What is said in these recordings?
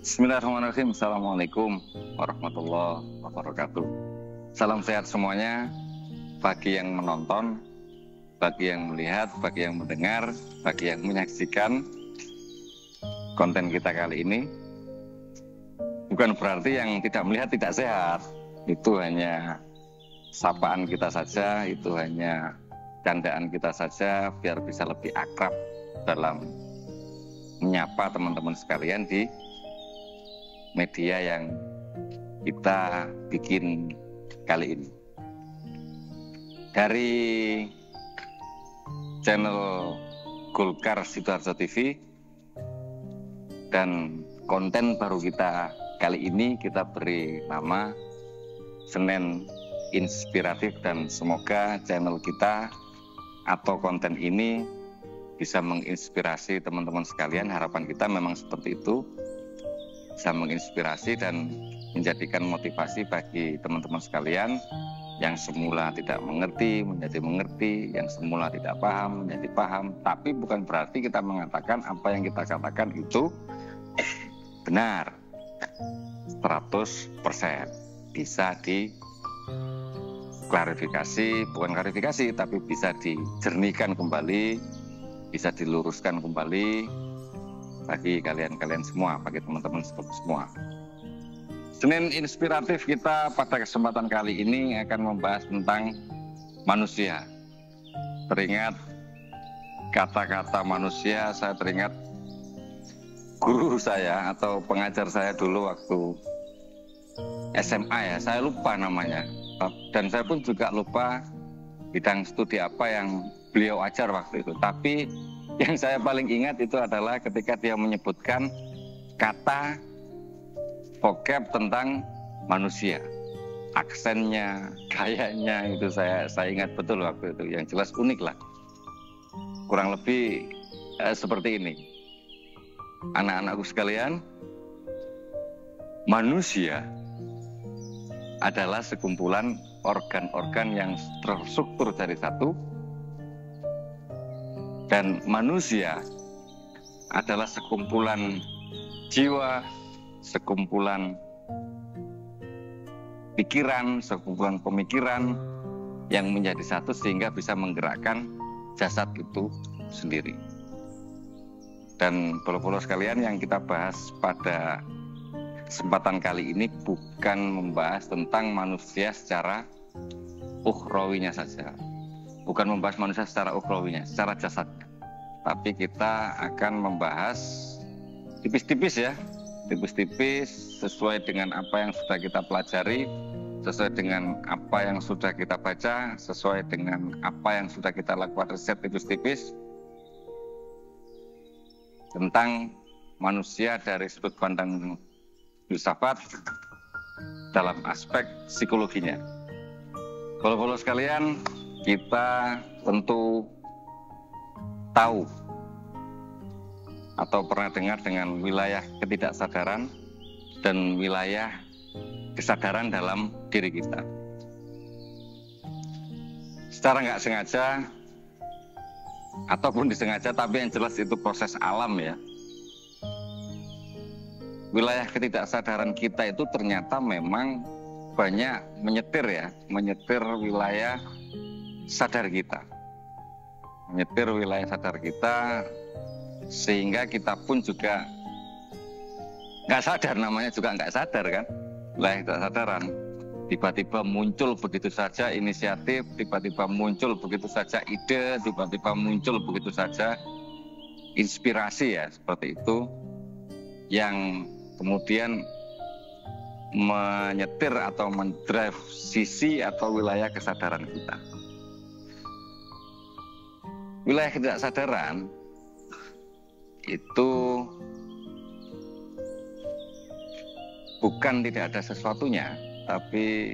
Bismillahirrahmanirrahim. Assalamualaikum warahmatullahi wabarakatuh. Salam sehat semuanya, bagi yang menonton, bagi yang melihat, bagi yang mendengar, bagi yang menyaksikan konten kita kali ini. Bukan berarti yang tidak melihat tidak sehat. Itu hanya sapaan kita saja, itu hanya candaan kita saja, biar bisa lebih akrab dalam menyapa teman-teman sekalian di media yang kita bikin kali ini. Dari channel Golkar Sidoarjo TV, dan konten baru kita kali ini kita beri nama Senin Inspiratif, dan semoga channel kita atau konten ini bisa menginspirasi teman-teman sekalian. Harapan kita memang seperti itu, bisa menginspirasi dan menjadikan motivasi bagi teman-teman sekalian yang semula tidak mengerti menjadi mengerti, yang semula tidak paham menjadi paham. Tapi bukan berarti kita mengatakan apa yang kita katakan itu benar 100%. Bisa diklarifikasi, bukan klarifikasi, tapi bisa dijernihkan kembali, bisa diluruskan kembali bagi kalian-kalian semua, bagi teman-teman semua. Senin Inspiratif kita pada kesempatan kali ini akan membahas tentang manusia. Teringat kata-kata manusia, saya teringat guru saya atau pengajar saya dulu waktu SMA ya, saya lupa namanya. Dan saya pun juga lupa bidang studi apa yang beliau ajar waktu itu. Tapi yang saya paling ingat itu adalah ketika dia menyebutkan kata vocab tentang manusia. Aksennya, gayanya itu saya ingat betul waktu itu. Yang jelas unik lah. Kurang lebih seperti ini. Anak-anakku sekalian, manusia adalah sekumpulan organ-organ yang terstruktur dari satu. Dan manusia adalah sekumpulan jiwa, sekumpulan pikiran, sekumpulan pemikiran yang menjadi satu sehingga bisa menggerakkan jasad itu sendiri. Dan bolo-bolo sekalian, yang kita bahas pada kesempatan kali ini bukan membahas tentang manusia secara ukhrawinya saja. Bukan membahas manusia secara ukhrawinya, secara jasadnya. Tapi kita akan membahas tipis-tipis ya, tipis-tipis sesuai dengan apa yang sudah kita pelajari, sesuai dengan apa yang sudah kita baca, sesuai dengan apa yang sudah kita lakukan riset tipis-tipis tentang manusia dari sudut pandang filsafat dalam aspek psikologinya. Bolo-bolo sekalian, kita tentu tahu atau pernah dengar dengan wilayah ketidaksadaran dan wilayah kesadaran dalam diri kita. Secara nggak sengaja ataupun disengaja, tapi yang jelas itu proses alam ya. Wilayah ketidaksadaran kita itu ternyata memang banyak menyetir wilayah sadar kita, menyetir wilayah sadar kita, sehingga kita pun juga nggak sadar, namanya juga nggak sadar kan, wilayah ketidaksadaran. Tiba-tiba muncul begitu saja inisiatif, tiba-tiba muncul begitu saja ide, tiba-tiba muncul begitu saja inspirasi ya, seperti itu, yang kemudian menyetir atau mendrive sisi atau wilayah kesadaran kita. Wilayah ketidaksadaran itu bukan tidak ada sesuatunya, tapi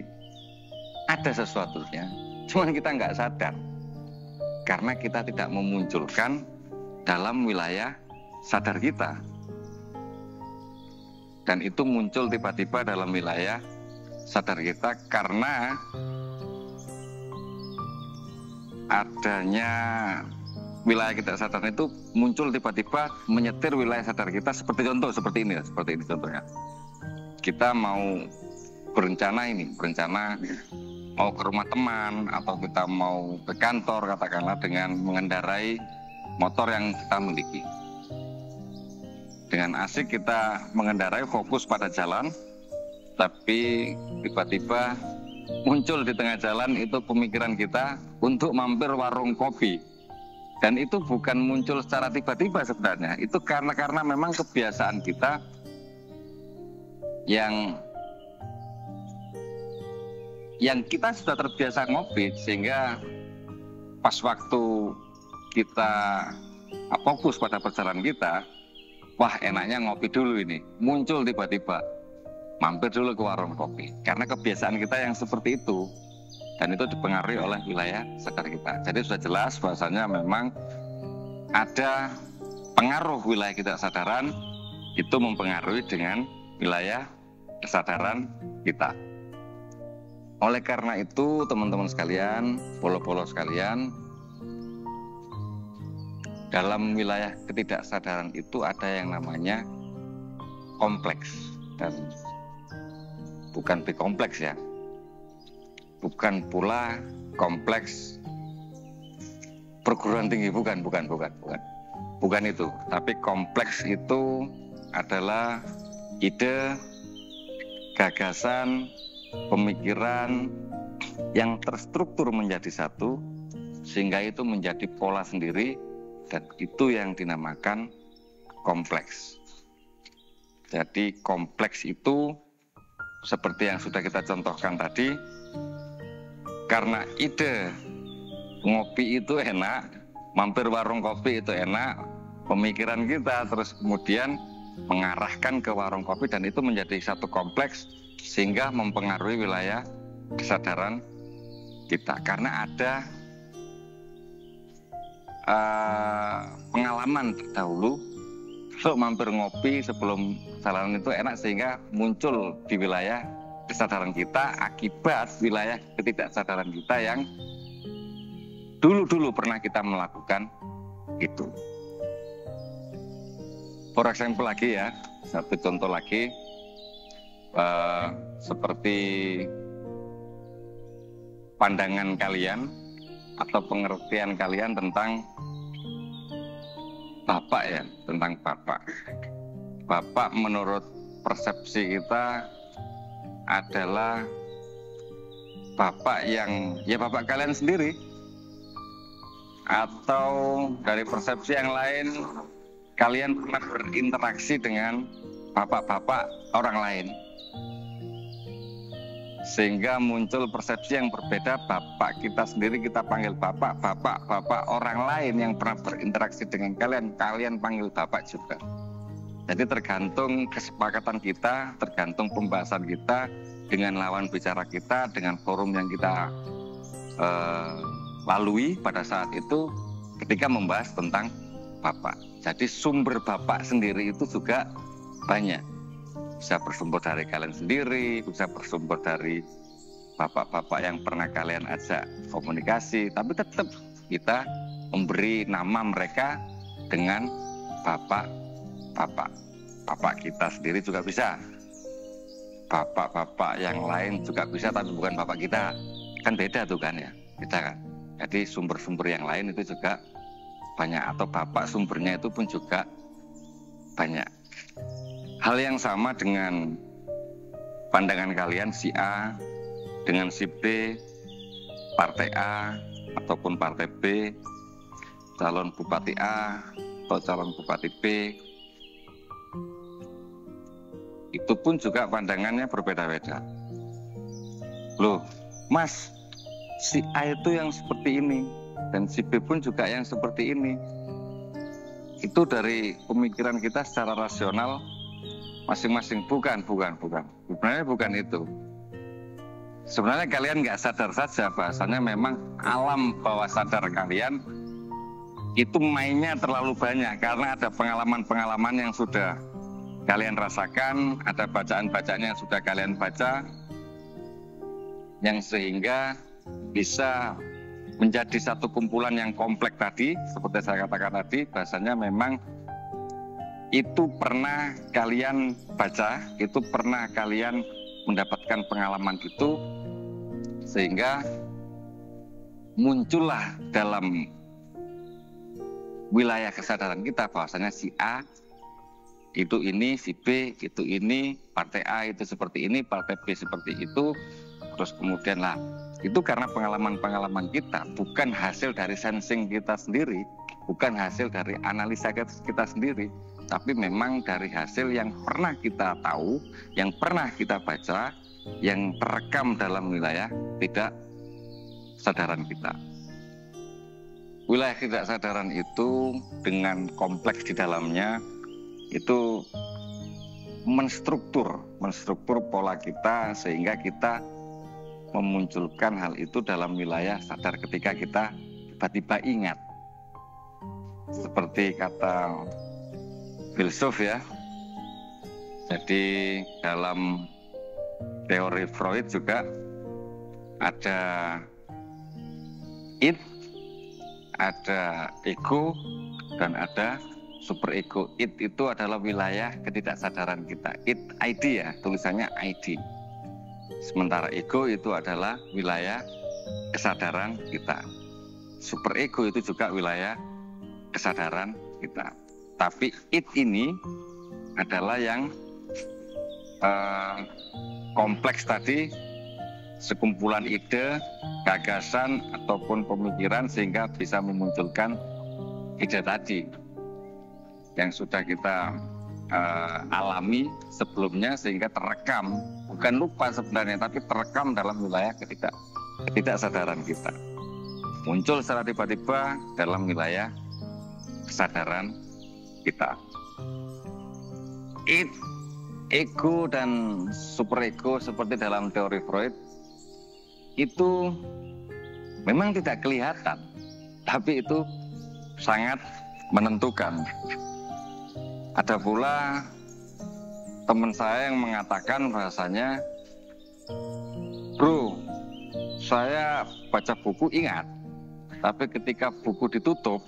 ada sesuatunya, cuman kita nggak sadar karena kita tidak memunculkan dalam wilayah sadar kita. dan itu muncul tiba-tiba dalam wilayah sadar kita karena adanya wilayah kita sadar itu muncul tiba-tiba menyetir wilayah sadar kita, seperti contoh seperti ini contohnya. Kita mau berencana mau ke rumah teman atau kita mau ke kantor katakanlah dengan mengendarai motor yang kita miliki. Dengan asik kita mengendarai fokus pada jalan, tapi tiba-tiba muncul di tengah jalan itu pemikiran kita untuk mampir warung kopi. Dan itu bukan muncul secara tiba-tiba sebenarnya, itu karena memang kebiasaan kita yang kita sudah terbiasa ngopi, sehingga pas waktu kita fokus pada perjalanan kita, wah enaknya ngopi dulu ini, muncul tiba-tiba, mampir dulu ke warung kopi. Karena kebiasaan kita yang seperti itu, dan itu dipengaruhi oleh wilayah sadar kita. Jadi sudah jelas bahwasanya memang ada pengaruh wilayah kesadaran, itu mempengaruhi dengan wilayah kesadaran kita. Oleh karena itu teman-teman sekalian, polo-polo sekalian, dalam wilayah ketidaksadaran itu ada yang namanya kompleks, dan bukan bikompleks ya, bukan pula kompleks perguruan tinggi, bukan itu, tapi kompleks itu adalah ide, gagasan, pemikiran yang terstruktur menjadi satu, sehingga itu menjadi pola sendiri, dan itu yang dinamakan kompleks. Jadi kompleks itu seperti yang sudah kita contohkan tadi, karena ide ngopi itu enak, mampir warung kopi itu enak, pemikiran kita terus kemudian mengarahkan ke warung kopi, dan itu menjadi satu kompleks sehingga mempengaruhi wilayah kesadaran kita. Karena ada pengalaman terdahulu, so mampir ngopi sebelum perjalanan itu enak, sehingga muncul di wilayah kesadaran kita akibat wilayah ketidaksadaran kita yang dulu pernah kita melakukan itu. For example lagi ya, satu contoh lagi, seperti pandangan kalian atau pengertian kalian tentang bapak ya, tentang bapak. Bapak menurut persepsi kita adalah bapak yang ya bapak kalian sendiri, atau dari persepsi yang lain kalian pernah berinteraksi dengan bapak-bapak orang lain, sehingga muncul persepsi yang berbeda. Bapak kita sendiri kita panggil bapak, bapak orang lain yang pernah berinteraksi dengan kalian, kalian panggil bapak juga. Jadi tergantung kesepakatan kita, tergantung pembahasan kita dengan lawan bicara kita, dengan forum yang kita lalui pada saat itu ketika membahas tentang bapak. Jadi sumber bapak sendiri itu juga banyak. Bisa bersumber dari kalian sendiri, bisa bersumber dari bapak-bapak yang pernah kalian ajak komunikasi, tapi tetap kita memberi nama mereka dengan bapak kita sendiri juga bisa. Bapak-bapak yang lain juga bisa, tapi bukan bapak kita. Kan beda tuh kan ya, beda kan. Jadi sumber-sumber yang lain itu juga banyak, atau bapak sumbernya itu pun juga banyak. Hal yang sama dengan pandangan kalian si A dengan si B, partai A ataupun partai B, calon bupati A atau calon bupati B, itu pun juga pandangannya berbeda-beda. Loh, Mas, si A itu yang seperti ini, dan si B pun juga yang seperti ini. Itu dari pemikiran kita secara rasional masing-masing. Bukan. Sebenarnya bukan itu. Sebenarnya kalian nggak sadar saja bahasanya memang alam bawah sadar kalian itu mainnya terlalu banyak, karena ada pengalaman-pengalaman yang sudah kalian rasakan, ada bacaan-bacaan yang sudah kalian baca, yang sehingga bisa menjadi satu kumpulan yang kompleks tadi, seperti saya katakan tadi, bahasanya memang itu pernah kalian baca, itu pernah kalian mendapatkan pengalaman itu, sehingga muncullah dalam wilayah kesadaran kita bahwasanya si A itu ini, si B itu ini, partai A itu seperti ini, partai B seperti itu, terus kemudian lah itu karena pengalaman-pengalaman kita, bukan hasil dari sensing kita sendiri, bukan hasil dari analisa kita sendiri, tapi memang dari hasil yang pernah kita tahu, yang pernah kita baca, yang terekam dalam wilayah tidak sadaran kita. Wilayah tidak sadaran itu dengan kompleks di dalamnya itu menstruktur pola kita sehingga kita memunculkan hal itu dalam wilayah sadar ketika kita tiba-tiba ingat. Seperti kata filsuf ya, jadi dalam teori Freud juga ada id, ada ego, dan ada superego. Id itu adalah wilayah ketidaksadaran kita. ID ya, tulisannya ID. Sementara ego itu adalah wilayah kesadaran kita. Superego itu juga wilayah kesadaran kita. Tapi id ini adalah yang kompleks tadi, sekumpulan ide, gagasan, ataupun pemikiran sehingga bisa memunculkan ide tadi yang sudah kita alami sebelumnya sehingga terekam, bukan lupa sebenarnya, tapi terekam dalam wilayah ketidaksadaran kita. Muncul secara tiba-tiba dalam wilayah kesadaran kita. Ego dan superego seperti dalam teori Freud itu memang tidak kelihatan, tapi itu sangat menentukan. Ada pula teman saya yang mengatakan bahasanya, bro, saya baca buku ingat, tapi ketika buku ditutup,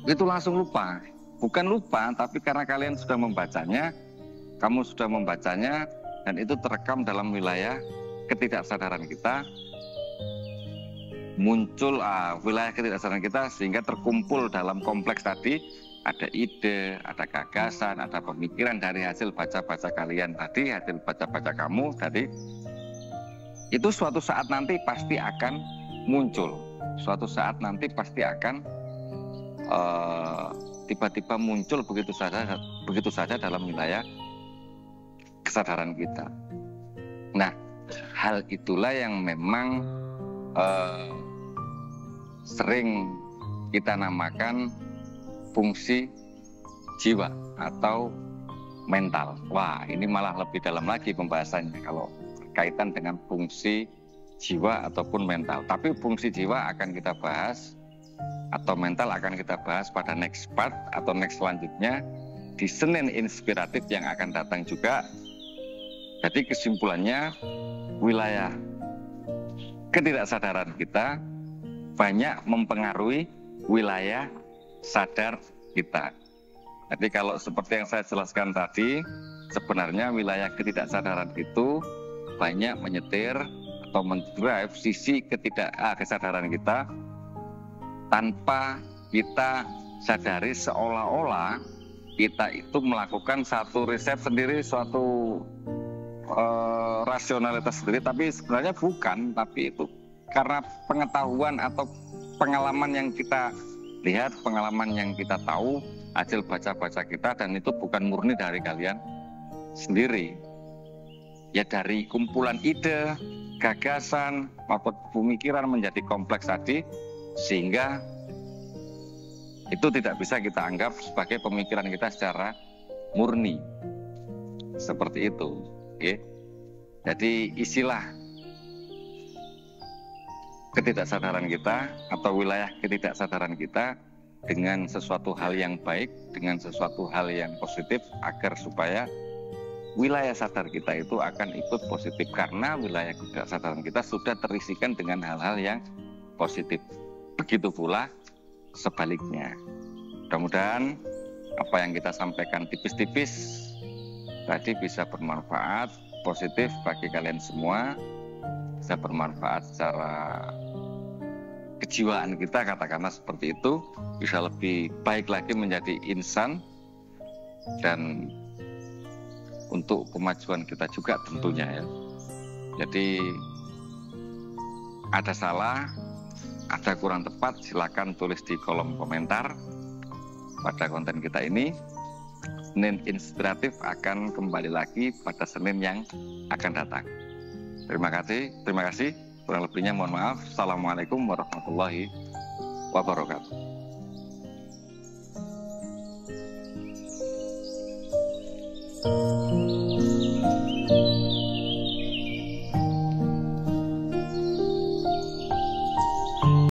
itu langsung lupa. Bukan lupa, tapi karena kalian sudah membacanya, kamu sudah membacanya, dan itu terekam dalam wilayah ketidaksadaran kita, muncul wilayah ketidaksadaran kita sehingga terkumpul dalam kompleks tadi, ada ide, ada gagasan, ada pemikiran dari hasil baca-baca kalian tadi, hasil baca-baca kamu tadi, itu suatu saat nanti pasti akan muncul, suatu saat nanti pasti akan tiba-tiba muncul begitu saja dalam wilayah kesadaran kita. Nah, hal itulah yang memang sering kita namakan fungsi jiwa atau mental. Wah, ini malah lebih dalam lagi pembahasannya kalau kaitan dengan fungsi jiwa ataupun mental. Tapi fungsi jiwa akan kita bahas atau mental akan kita bahas pada next part atau next selanjutnya di Senin Inspiratif yang akan datang juga. Jadi kesimpulannya, wilayah ketidaksadaran kita banyak mempengaruhi wilayah sadar kita. Jadi kalau seperti yang saya jelaskan tadi, sebenarnya wilayah ketidaksadaran itu banyak menyetir atau mendrive sisi kesadaran kita tanpa kita sadari, seolah-olah kita itu melakukan satu riset sendiri, suatu rasionalitas sendiri, tapi sebenarnya bukan, tapi itu karena pengetahuan atau pengalaman yang kita lihat, pengalaman yang kita tahu, hasil baca-baca kita, dan itu bukan murni dari kalian sendiri. Ya dari kumpulan ide, gagasan, maupun pemikiran menjadi kompleks tadi, sehingga itu tidak bisa kita anggap sebagai pemikiran kita secara murni. Seperti itu. Oke. Jadi istilah ketidaksadaran kita atau wilayah ketidaksadaran kita dengan sesuatu hal yang baik, dengan sesuatu hal yang positif, agar supaya wilayah sadar kita itu akan ikut positif, karena wilayah kesadaran kita sudah terisikan dengan hal-hal yang positif. Begitu pula sebaliknya. Mudah-mudahan apa yang kita sampaikan tipis-tipis tadi bisa bermanfaat positif bagi kalian semua, bisa bermanfaat secara kejiwaan kita, katakanlah seperti itu, bisa lebih baik lagi menjadi insan, dan untuk kemajuan kita juga tentunya ya. Jadi ada salah, ada kurang tepat, silakan tulis di kolom komentar pada konten kita ini. Senin Inspiratif akan kembali lagi pada Senin yang akan datang. Terima kasih. Kurang lebihnya mohon maaf. Assalamualaikum warahmatullahi wabarakatuh.